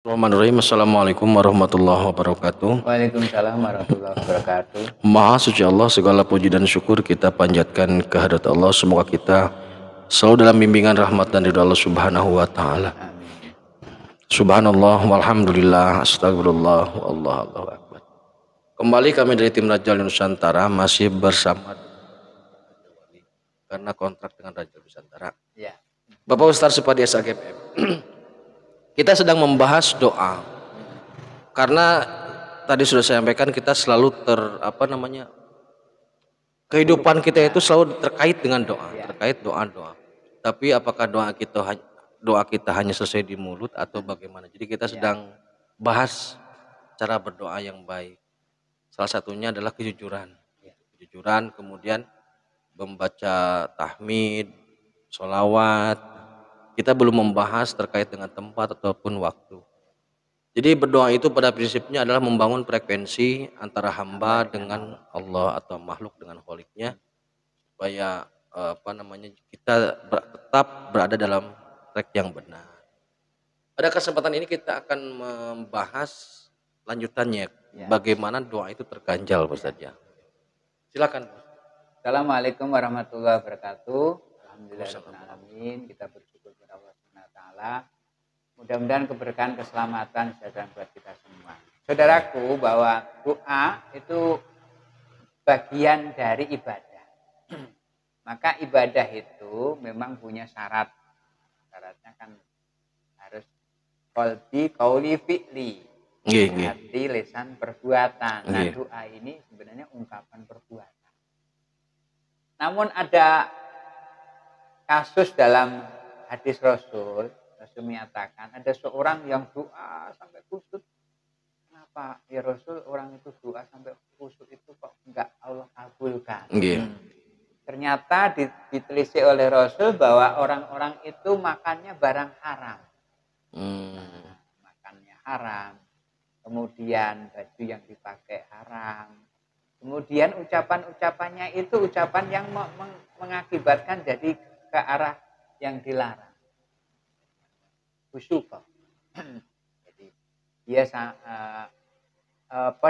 Bismillahirrahmanirrahim. Assalamualaikum warahmatullahi wabarakatuh. Waalaikumsalam warahmatullahi wabarakatuh. Maha suci Allah, segala puji dan syukur kita panjatkan kehadirat Allah. Semoga kita selalu dalam bimbingan rahmat dan ridha Allah Subhanahu wa taala. Amin. Subhanallah walhamdulillah astagfirullah Allahu akbar. Kembali kami dari tim Raja Nusantara masih bersama karena kontrak dengan Raja Nusantara. Ya. Bapak Ustaz Supadi SAGPM. Kita sedang membahas doa. Karena tadi sudah saya sampaikan kita selalu kehidupan kita itu selalu terkait dengan doa, terkait doa-doa. Tapi apakah doa kita hanya selesai di mulut atau bagaimana? Jadi kita sedang bahas cara berdoa yang baik. Salah satunya adalah kejujuran. Kejujuran, kemudian membaca tahmid, sholawat. Kita belum membahas terkait dengan tempat ataupun waktu. Jadi berdoa itu pada prinsipnya adalah membangun frekuensi antara hamba dengan Allah atau makhluk dengan kholiknya, supaya kita tetap berada dalam track yang benar. Pada kesempatan ini kita akan membahas lanjutannya, bagaimana doa itu terganjal, Ustaz ya. Silakan. Assalamualaikum warahmatullahi wabarakatuh. Alhamdulillahirrahmanirrahim. Kita bersyukur kepada Allah SWT. Mudah-mudahan keberkahan, keselamatan, kesejahteraan buat kita semua. Saudaraku, bahwa doa itu bagian dari ibadah. Maka ibadah itu memang punya syarat. Syaratnya kan harus qalbi, qauli, fi'li. Hati, lisan, perbuatan. Nah, doa ini sebenarnya ungkapan perbuatan. Namun ada kasus dalam hadis Rasul menyatakan ada seorang yang doa sampai kusut. Kenapa ya Rasul, orang itu doa sampai kusut itu kok enggak Allah kabulkan? Ternyata ditelisik oleh Rasul bahwa orang-orang itu makannya barang haram. Makannya haram. Kemudian baju yang dipakai haram. Kemudian ucapan-ucapannya itu ucapan yang mengakibatkan jadi ke arah yang dilarang. Khusyuk. Jadi dia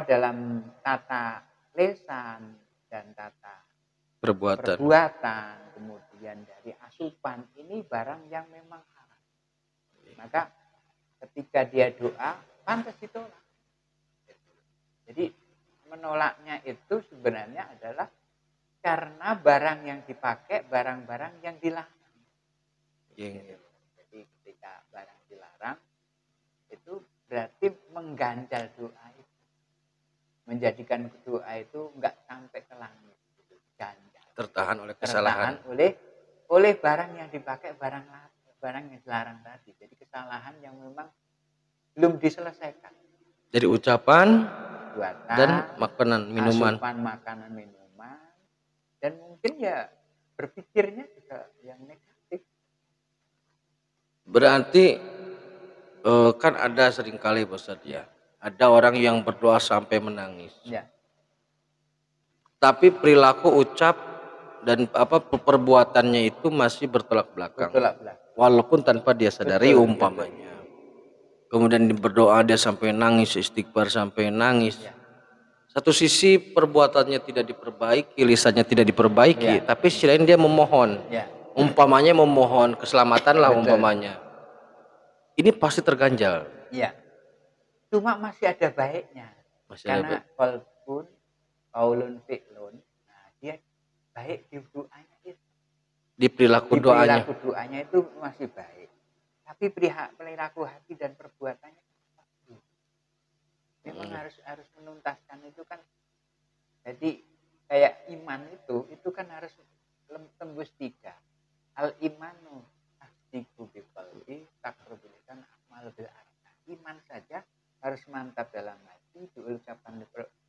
dalam tata lisan dan tata perbuatan, kemudian dari asupan, ini barang yang memang haram. Maka ketika dia doa pantas ditolak. Jadi menolaknya itu sebenarnya adalah karena barang yang dipakai barang-barang yang dilarang. Jadi ketika barang dilarang itu berarti mengganjal doa itu, menjadikan doa itu enggak sampai ke langit, ganjal. Tertahan oleh kesalahan. Oleh barang yang dipakai barang yang dilarang tadi. Jadi kesalahan yang memang belum diselesaikan. Jadi ucapan perbuatan, dan makanan, minuman. Asupan makanan, minuman, dan mungkin ya berpikirnya juga yang negatif. Berarti kan ada seringkali Ustaz ya, ada orang yang berdoa sampai menangis. Tapi perilaku ucap dan perbuatannya itu masih bertolak belakang. Walaupun tanpa dia sadari umpamanya. Kemudian berdoa dia sampai nangis, istighfar sampai nangis. Satu sisi perbuatannya tidak diperbaiki, lisannya tidak diperbaiki, tapi sisi lain dia memohon. Umpamanya memohon keselamatan lah umpamanya. Ini pasti terganjal. Iya. Cuma masih ada baiknya. Karena qalbun, qaulun, fi'lun. Nah, dia baik di doanya itu. Di perilaku doanya. Perilaku doanya itu masih baik. Tapi perilaku hati dan perbuatannya memang harus menuntaskan itu kan. Jadi kayak iman itu kan harus tembus 3. Al imanu tasdiqu bi qalbi, taqru bil lisan, amal bil arkan. Iman saja harus mantap dalam hati, diucapkan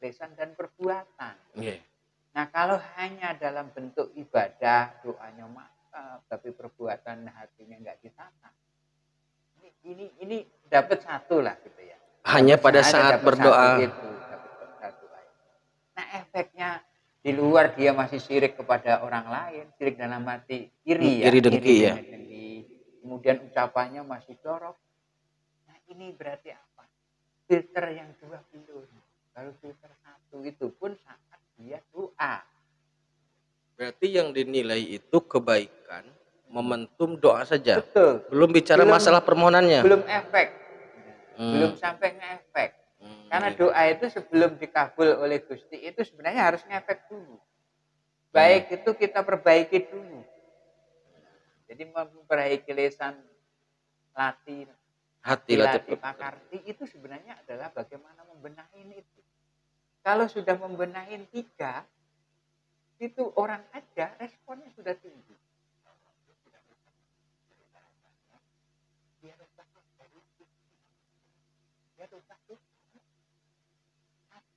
lisan dan perbuatan. Nah, kalau hanya dalam bentuk ibadah, doanya mantap, tapi perbuatan hatinya enggak ditata. Ini dapat satu lah gitu ya. Hanya pada saat berdoa. Nah, efeknya di luar dia masih syirik kepada orang lain, syirik dalam hati iri dengki ya. Kemudian ucapannya masih jorok. Nah, Ini berarti apa? Filter yang 2 belum. Baru filter 1 itu pun saat dia doa. Berarti yang dinilai itu kebaikan, momentum doa saja. Betul. Belum bicara masalah permohonannya. Belum efek. Belum Hmm. sampai ngefek. Karena Iya. doa itu sebelum dikabul oleh Gusti itu sebenarnya harus ngefek dulu. Baik itu kita perbaiki dulu. Jadi memperbaiki lisan, latih, hati latih pakarti itu sebenarnya adalah bagaimana membenahi itu. Kalau sudah membenahi 3, itu orang aja responnya sudah tinggi.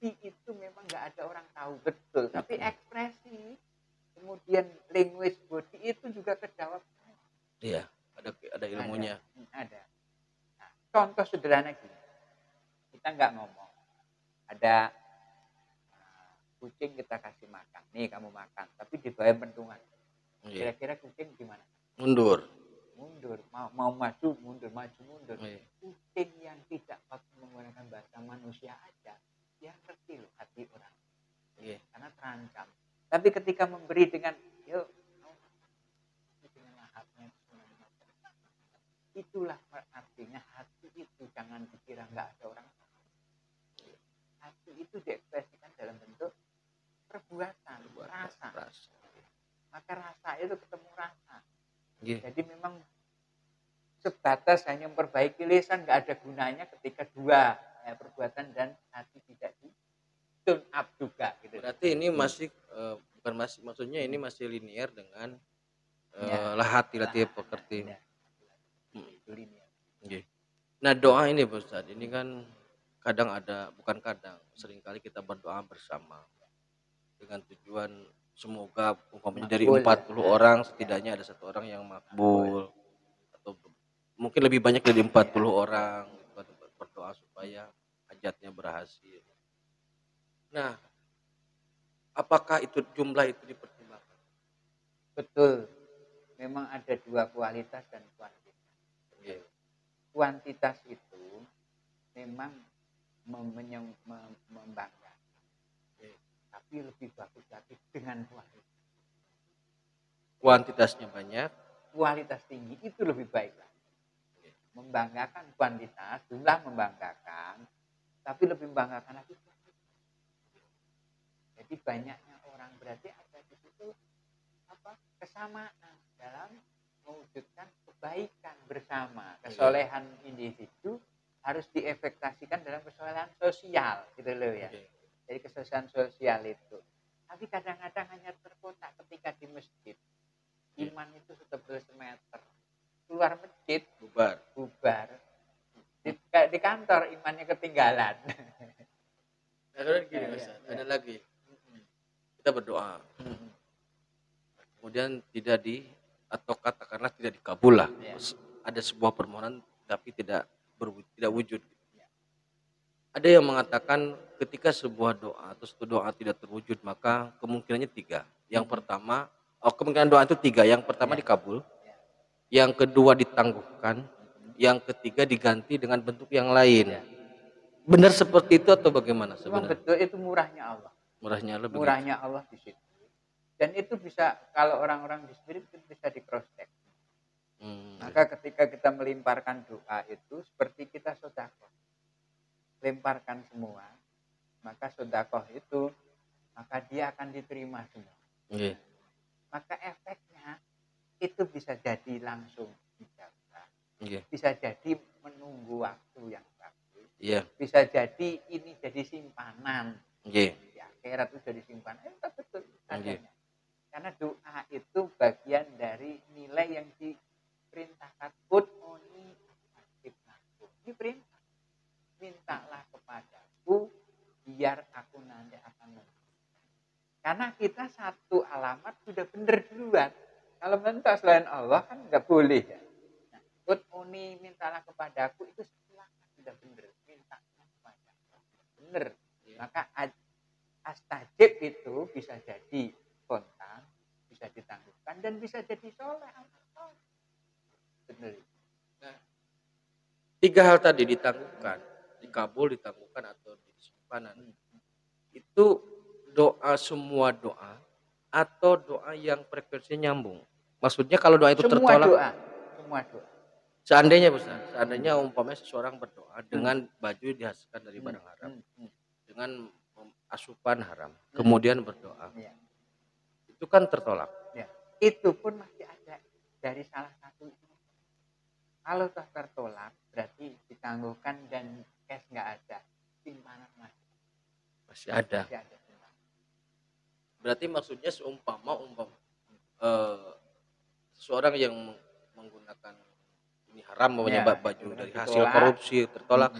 Hati itu memang nggak ada orang tahu betul, tapi ekspresi, kemudian language body itu juga terjawab. Iya, ada ilmunya. Ada. Nah, contoh sederhana gini, kita nggak ngomong, ada kucing kita kasih makan, nih kamu makan, tapi di bawah pentungan. Kira-kira kucing gimana? Mundur, mau maju mundur, maju mundur. Iya. Kucing yang tidak menggunakan bahasa manusia aja, dia ngerti loh hati orang. Iya. Karena terancam. Tapi ketika memberi dengan, yuk, dengan lahapnya, itulah artinya hati itu jangan dikira nggak ada orang. Hati itu diekspresikan dalam bentuk perbuatan, rasa. Maka rasa itu ketemu rasa. Yeah. Jadi memang sebatas hanya memperbaiki lisan nggak ada gunanya ketika 2 perbuatan dan hati tidak di tune up juga. Gitu. Berarti ini masih bukan masih, maksudnya ini masih linear dengan hati latih pekerti. Yeah. Nah doa ini Pak Ustadz, ini kan kadang seringkali kita berdoa bersama dengan tujuan semoga umpamanya dari 40 orang setidaknya ada 1 orang yang makbul, atau mungkin lebih banyak dari 40 orang berdoa supaya hajatnya berhasil. Nah, apakah itu jumlah itu dipertimbangkan? Betul. Memang ada 2 kualitas dan kuantitas. Yeah. Kuantitas itu memang membanggakan. Yeah. Tapi lebih bagus lagi dengan kualitas. Kuantitasnya banyak, kualitas tinggi itu lebih baik lagi. Yeah. Membanggakan kuantitas, jumlah membanggakan, tapi lebih membanggakan lagi. Jadi banyaknya orang berarti ada di situ kesamaan dalam mewujudkan kebaikan bersama. Kesolehan individu harus diefektasikan dalam kesolehan sosial, gitu loh ya. Jadi kesolehan sosial itu. Tapi kadang-kadang hanya terkotak ketika di masjid. Iman itu setebal semeter. Keluar masjid, bubar. Di kantor imannya ketinggalan. Ada lagi. Kita berdoa. Kemudian atau katakanlah tidak dikabul lah. Ada sebuah permohonan tapi tidak wujud. Ada yang mengatakan ketika sebuah doa atau satu doa tidak terwujud maka kemungkinannya 3. Yang pertama, kemungkinan doa itu 3. Yang pertama dikabul, yang kedua ditangguhkan, yang ketiga diganti dengan bentuk yang lain. Benar seperti itu atau bagaimana sebenarnya? Betul, itu murahnya Allah. Murahnya Allah di situ. Dan itu bisa, kalau orang-orang di spirit itu bisa di cross check. Maka ketika kita melimparkan doa itu seperti kita sedekah. Lemparkan semua, maka sedekah itu maka dia akan diterima semua. Yeah. Maka efeknya itu bisa jadi langsung dijawab. Yeah. Bisa jadi menunggu waktu yang bagus. Yeah. Bisa jadi ini jadi simpanan. Yeah. Di akhirat itu jadi simpanan. Itu betul adanya. Karena doa itu bagian dari nilai yang diperintahkan. Ud'uni astajib lakum. Ini perintah. Mintalah kepadaku biar aku nanti akan memberikan. Karena kita satu alamat sudah benar duluan. Kalau minta selain Allah kan nggak boleh ya. Nah, ud'uni mintalah kepadaku itu silakan sudah benar. Mintalah kepadaku benar. Maka astajib itu bisa jadi spontan, bisa ditangguhkan dan bisa jadi soleh. Benar. Nah, Tiga hal tadi ditangguhkan, dikabul, ditangguhkan atau disimpanan. Itu doa semua doa atau doa yang frekuensinya nyambung. Maksudnya kalau doa itu Semua tertolak, doa, semua doa. seandainya Ustaz, seandainya umpamanya seseorang berdoa dengan baju dihasilkan dari barang haram, dengan asupan haram, kemudian berdoa, Ya. itu kan tertolak. Ya. Itu pun masih ada dari salah satu itu. Kalau toh tertolak berarti ditangguhkan dan cash nggak ada, simpanan Masih ada. masih ada. Berarti maksudnya seumpama seseorang yang menggunakan ini haram, Ya, baju itu dari ditolak. hasil korupsi tertolak,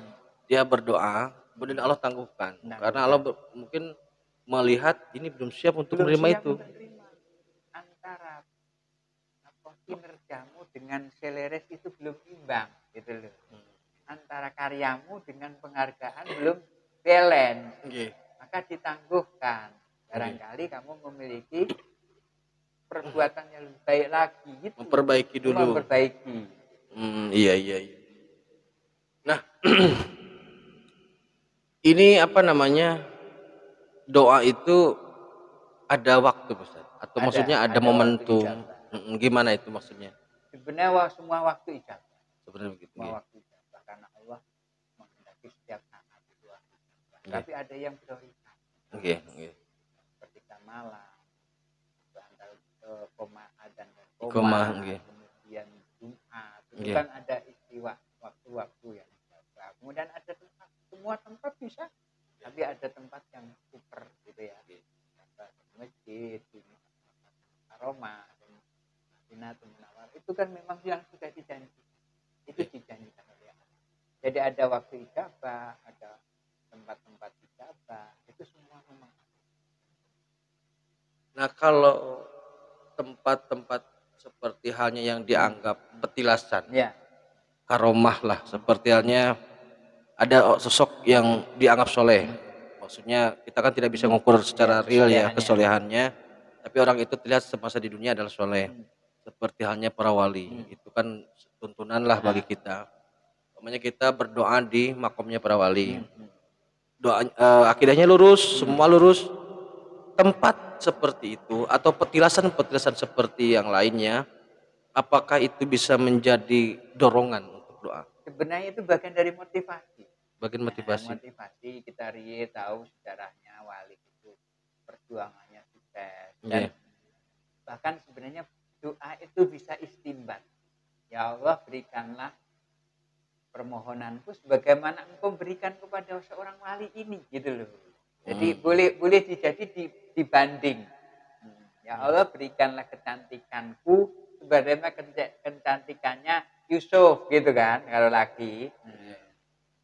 dia berdoa, kemudian Allah tangguhkan. Nah, Karena Allah mungkin melihat ini belum siap untuk menerima itu. Antara kinerjamu dengan seleres itu belum imbang, gitu loh. Antara karyamu dengan penghargaan belum balance. Maka ditangguhkan. Barangkali kamu memiliki perbuatan yang lebih baik lagi. Gitu. Memperbaiki dulu. Memperbaiki. Iya. Nah, ini apa namanya? Doa itu ada waktu, Ustaz? Atau maksudnya ada momentum? Gimana itu maksudnya? Sebenarnya semua waktu ijabah. Sebenarnya begitu. Semua waktu ijabah karena Allah menghendaki setiap saat itu. Tapi ada yang prioritas. Ketika malam, antara koma dan koma, kemudian Jumat, itu kan ada istiwa waktu-waktu yang ijabah. Kemudian ada tempat, semua tempat bisa, tapi ada tempat yang super gitu ya. Masjid, aroma, itu kan memang yang sudah dijanjikan. Itu dijanjikan oleh Allah. Jadi ada waktu ijabah, ada tempat-tempat ijabah, itu semua memang. Nah, kalau tempat-tempat seperti halnya yang dianggap petilasan, karomah lah, seperti halnya ada sosok yang dianggap soleh. Maksudnya kita kan tidak bisa mengukur secara real ya kesolehannya, tapi orang itu terlihat semasa di dunia adalah soleh. Seperti halnya para wali, itu kan tuntunan lah bagi kita. Namanya kita berdoa di makomnya para wali. Doa akidahnya lurus, semua lurus. Tempat seperti itu atau petilasan-petilasan seperti yang lainnya, apakah itu bisa menjadi dorongan untuk doa? Sebenarnya itu bagian dari motivasi. Bagian motivasi. Motivasi kita tahu sejarahnya wali itu perjuangannya sukses dan bahkan sebenarnya doa itu bisa istimbat. Ya Allah, berikanlah permohonanku sebagaimana Engkau berikan kepada seorang wali ini, gitu loh. Jadi boleh dijadi dibanding. Ya Allah, berikanlah kecantikanku sebagaimana kecantikannya Yusuf, gitu kan, kalau laki.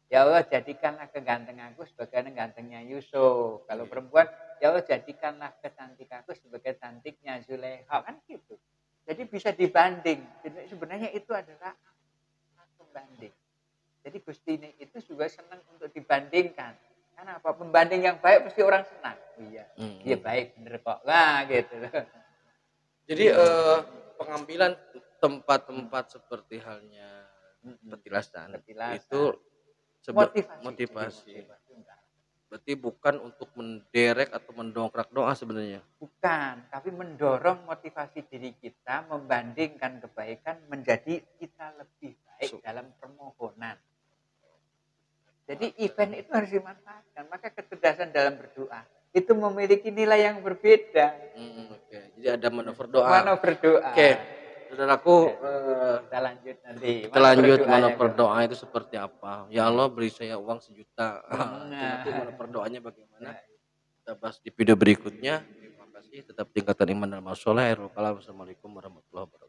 Ya Allah, jadikanlah kegantenganku sebagaimana gantengnya Yusuf. Kalau perempuan, ya Allah, jadikanlah kecantikanku sebagai cantiknya Zulekha, kan gitu. Jadi bisa dibanding. Jadi sebenarnya itu adalah pembanding. Jadi Gusti ini itu juga senang untuk dibandingkan. Karena apa? Pembanding yang baik pasti orang senang. Iya, dia baik bener kok. Nah, gitu. Jadi pengambilan tempat-tempat seperti halnya petilasan itu motivasi. Berarti bukan untuk menderek atau mendongkrak doa sebenarnya. Bukan, tapi mendorong motivasi diri kita membandingkan kebaikan menjadi kita lebih baik dalam permohonan. Jadi event itu harus dimanfaatkan. Maka kecerdasan dalam berdoa itu memiliki nilai yang berbeda. Jadi ada manuver doa. Manuver doa. Saudaraku, kita lanjut nanti. Kita lanjut manuver doa itu seperti apa? Ya Allah, beri saya uang 1 juta. Nanti manuver doanya bagaimana? Kita bahas di video berikutnya. Terima kasih. Tetap tingkatkan iman dan amal soleh. Assalamualaikum warahmatullahi wabarakatuh.